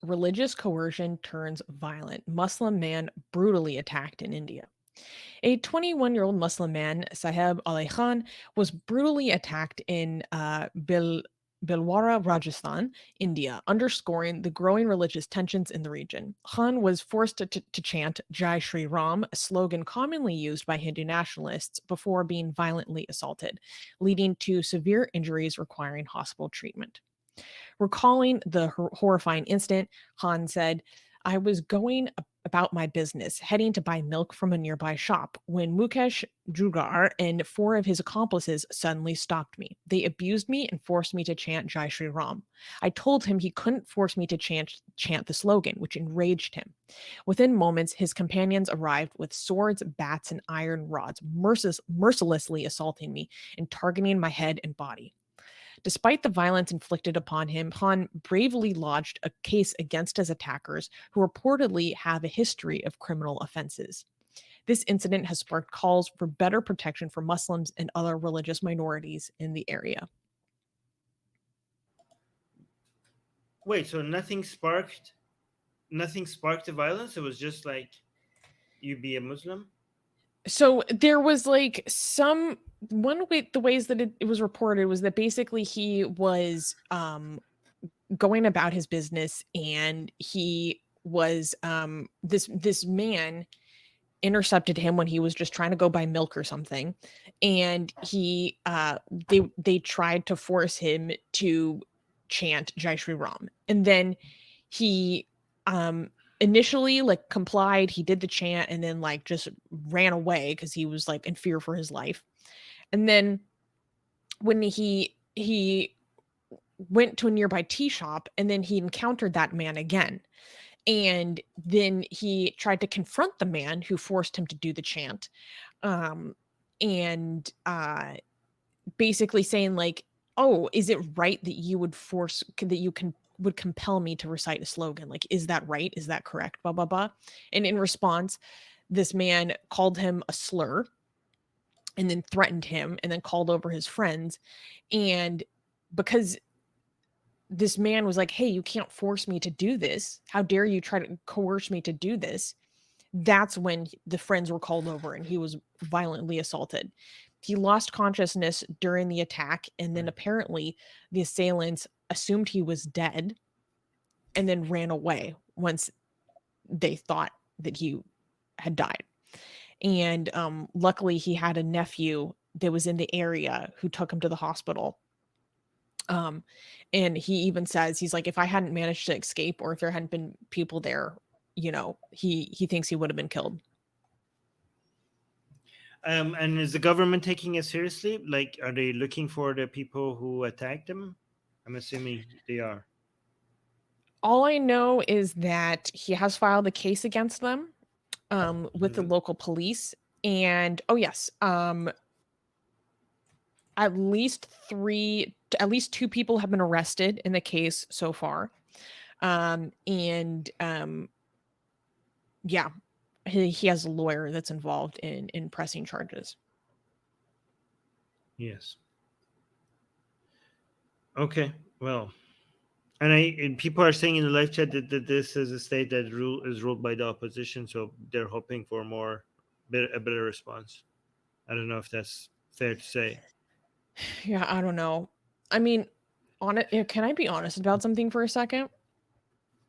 religious coercion turns violent. Muslim man brutally attacked in India. A 21-year-old Muslim man, Saheb Ali Khan, was brutally attacked in Bhilwara, Rajasthan, India, underscoring the growing religious tensions in the region. Khan was forced to chant Jai Shri Ram, a slogan commonly used by Hindu nationalists, before being violently assaulted, leading to severe injuries requiring hospital treatment. Recalling the horrifying incident, Han said, I was going about my business, heading to buy milk from a nearby shop, when Mukesh Gujjar and four of his accomplices suddenly stopped me. They abused me and forced me to chant Jai Shri Ram. I told him he couldn't force me to chant the slogan, which enraged him. Within moments, his companions arrived with swords, bats, and iron rods, mercilessly assaulting me and targeting my head and body. Despite the violence inflicted upon him, Han bravely lodged a case against his attackers, who reportedly have a history of criminal offenses. This incident has sparked calls for better protection for Muslims and other religious minorities in the area. Wait, so nothing sparked the violence? It was just like you be a Muslim? So there was like some one way the ways that it was reported was that basically he was going about his business and he was this man intercepted him when he was just trying to go buy milk or something, and they tried to force him to chant Jai Shri Ram, and then he um initially like complied. He did the chant and then like just ran away because he was like in fear for his life. And then when he went to a nearby tea shop, and then he encountered that man again, and then he tried to confront the man who forced him to do the chant, um and basically saying like, oh, is it right that you would force that you can would compel me to recite a slogan, like, is that right, is that correct, blah blah blah. And in response, this man called him a slur, and then threatened him, and then called over his friends. And because this man was like, hey, you can't force me to do this, how dare you try to coerce me to do this, that's when the friends were called over and he was violently assaulted. He lost consciousness during the attack, and then Right. apparently the assailants assumed he was dead and then ran away once they thought that he had died. And luckily, he had a nephew that was in the area who took him to the hospital. Um, and he even says, he's like, if I hadn't managed to escape, or if there hadn't been people there, he thinks he would have been killed. And is the government taking it seriously? Like, are they looking for the people who attacked them? I'm assuming they are. All I know is that he has filed a case against them, with the Mhm. local police. And oh yes, at least at least two people have been arrested in the case so far. And yeah, he has a lawyer that's involved in pressing charges. Yes. Okay. Well, and people are saying in the live chat that this is a state that is ruled by the opposition, so they're hoping for a better response. I don't know if that's fair to say. Yeah, I don't know. I mean, can I be honest about something for a second?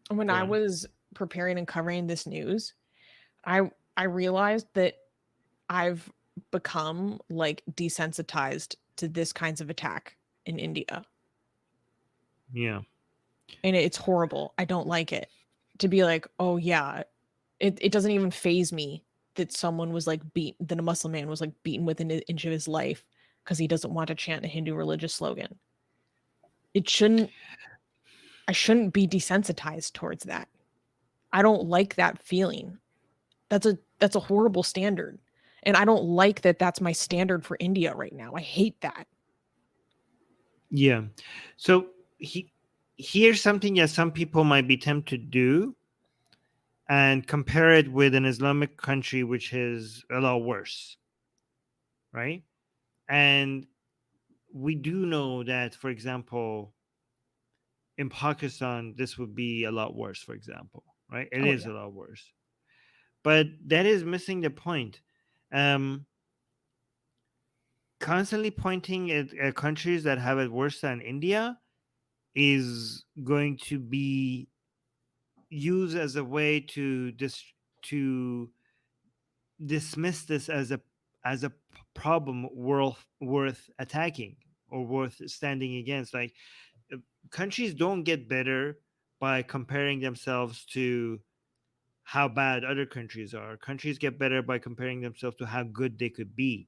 When Go I on. was preparing and covering this news, I realized that I've become like desensitized to this kinds of attack in India. Yeah. And it's horrible. I don't like it. To be like, oh yeah, it doesn't even phase me that someone was like that a Muslim man was like beaten within an inch of his life because he doesn't want to chant a Hindu religious slogan. It shouldn't I shouldn't be desensitized towards that. I don't like that feeling. That's a horrible standard. And I don't like that that's my standard for India right now. I hate that. Yeah. So here's something that some people might be tempted to do and compare it with an Islamic country which is a lot worse, right? And we do know that, for example, in Pakistan, this would be a lot worse, for example, right? It Oh is yeah. a lot worse. But that is missing the point. Um, Constantly pointing at countries that have it worse than India is going to be used as a way to to dismiss this as a problem worth attacking or worth standing against. Like, uh, countries don't get better by comparing themselves to how bad other countries are. Countries get better by comparing themselves to how good they could be.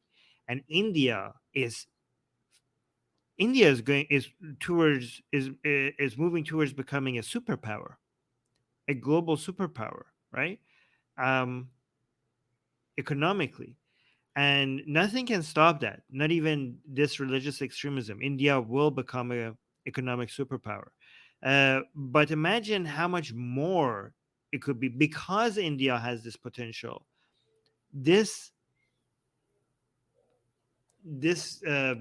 And India is going is moving towards becoming a superpower, a global superpower, right? Um, Economically, and nothing can stop that. Not even this religious extremism. India will become a economic superpower. But imagine how much more it could be because India has this potential. This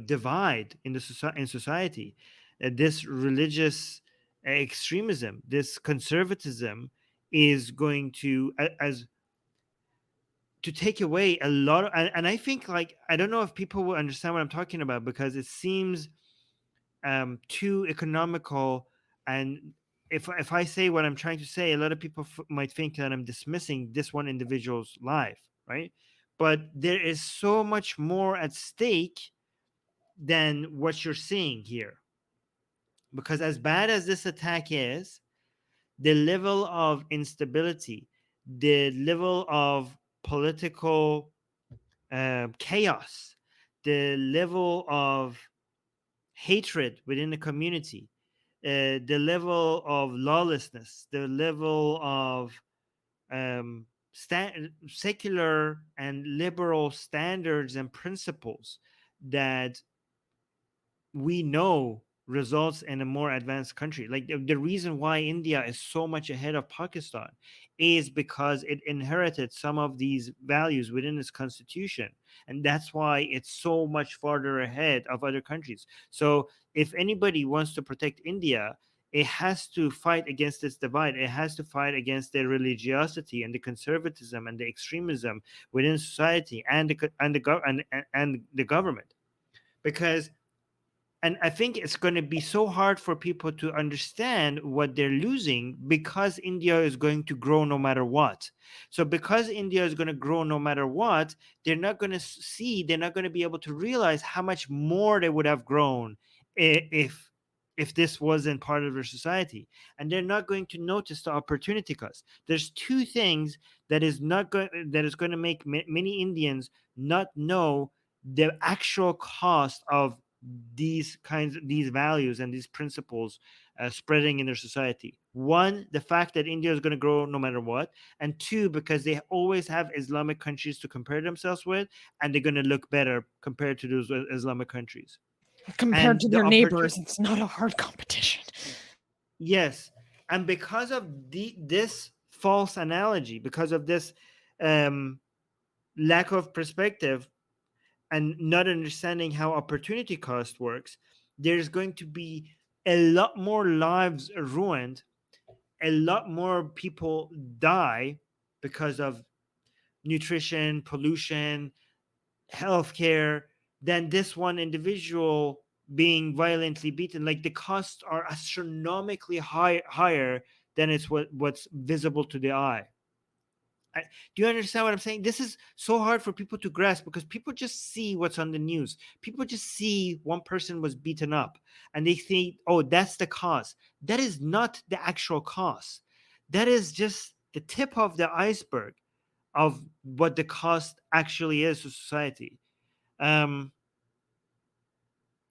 divide in in society, this religious extremism, this conservatism, is going to as to take away a lot of, and I think, like, I don't know if people will understand what I'm talking about, because it seems too economical. And if I say what I'm trying to say, a lot of people might think that I'm dismissing this one individual's life, right? But there is so much more at stake than what you're seeing here. Because as bad as this attack is, the level of instability, the level of political chaos, the level of hatred within the community, the level of lawlessness, the level of secular and liberal standards and principles that we know results in a more advanced country. Like, the reason why India is so much ahead of Pakistan is because it inherited some of these values within its constitution, and that's why it's so much farther ahead of other countries. So if anybody wants to protect India, it has to fight against this divide. It has to fight against the religiosity and the conservatism and the extremism within society and and the government. Because, and I think it's going to be so hard for people to understand what they're losing, because India is going to grow no matter what. So because India is going to grow no matter what, they're not going to see, they're not going to be able to realize how much more they would have grown if this wasn't part of their society. And they're not going to notice the opportunity cost. There's two things that is going to make many Indians not know the actual cost of these values and these principles spreading in their society. One, the fact that India is going to grow no matter what, and two, because they always have Islamic countries to compare themselves with, and they're going to look better compared to those Islamic countries. Compared And to the their neighbors, opportunity, it's not a hard competition. yes, and because of this false analogy, because of this um, lack of perspective, and not understanding how opportunity cost works, there's going to be a lot more lives ruined, a lot more people die because of nutrition, pollution, healthcare, than this one individual being violently beaten. Like, the costs are astronomically higher than what's visible to the eye. I, do you understand what I'm saying? This is so hard for people to grasp, because people just see what's on the news. People just see one person was beaten up and they think, oh, that's the cause. That is not the actual cause. That is just the tip of the iceberg of what the cost actually is to society. Um,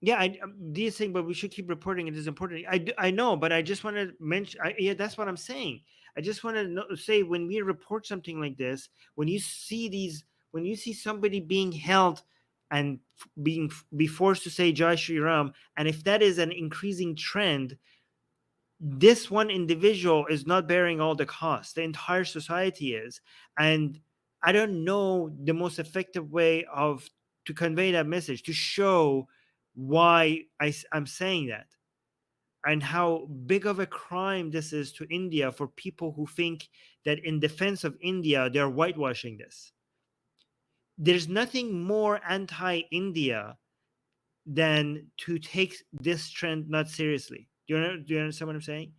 yeah, do you think? But we should keep reporting. It is important. I know, but I just want to mention. Yeah, that's what I'm saying. I just want to say, when we report something like this, when you see when you see somebody being held and be forced to say Jai Shri Ram, and if that is an increasing trend, this one individual is not bearing all the costs. The entire society is, and I don't know the most effective way of to convey that message, to show why I'm saying that. and how big of a crime this is to India for people who think that in defense of India they're whitewashing this. There's nothing more anti-India than to take this trend not seriously. Do you understand what I'm saying?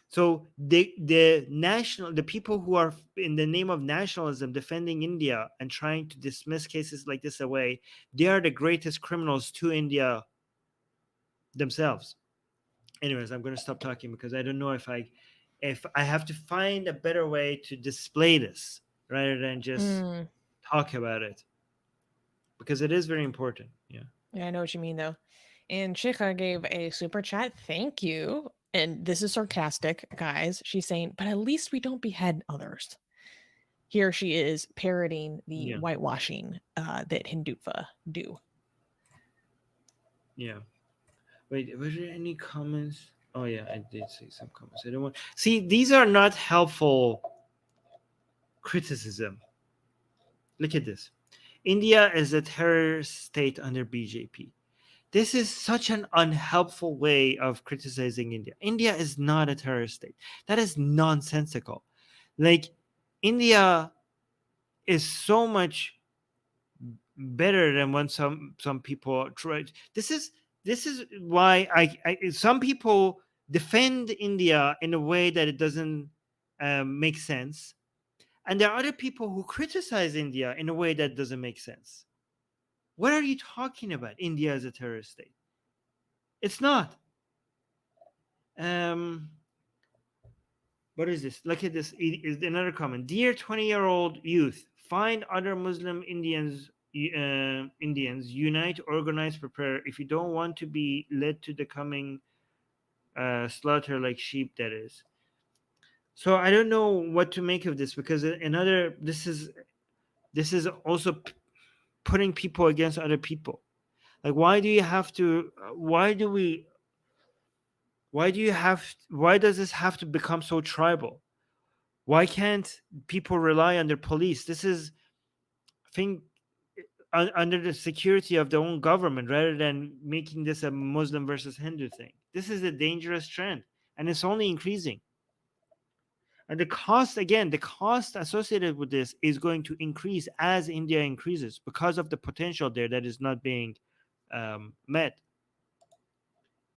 So the people who are in the name of nationalism defending India and trying to dismiss cases like this away, they are the greatest criminals to India themselves. Anyways, I'm going to stop talking because I don't know if I have to find a better way to display this rather than just talk about it, because it is very important. Yeah. Yeah, I know what you mean though. And Chika gave a super chat. Thank you. And this is sarcastic, guys. She's saying, but at least we don't behead others. Here she is parroting the Yeah. whitewashing that Hindutva do. Yeah. Wait, were there any comments? Oh yeah, I did see some comments. I don't want. See, these are not helpful criticism. Look at this. India is a terrorist state under BJP. This is such an unhelpful way of criticizing India. India is not a terrorist state. That is nonsensical. Like, India is so much better than when some people try. This is why I some people defend India in a way that it doesn't make sense, and there are other people who criticize India in a way that doesn't make sense. What are you talking about? India is a terrorist state. It's not. What is this? Look at this. Is another comment. Dear 20-year-old youth, find other Muslim Indians. Indians unite, organize, prepare. If you don't want to be led to the coming slaughter like sheep, that is. So I don't know what to make of this, because another this is also putting people against other people. Like, why do you have to? Why does this have to become so tribal? Why can't people rely on their police? This is thing under the security of their own government, rather than making this a Muslim versus Hindu thing. This is a dangerous trend, and it's only increasing. And the cost associated with this is going to increase as India increases, because of the potential there that is not being met.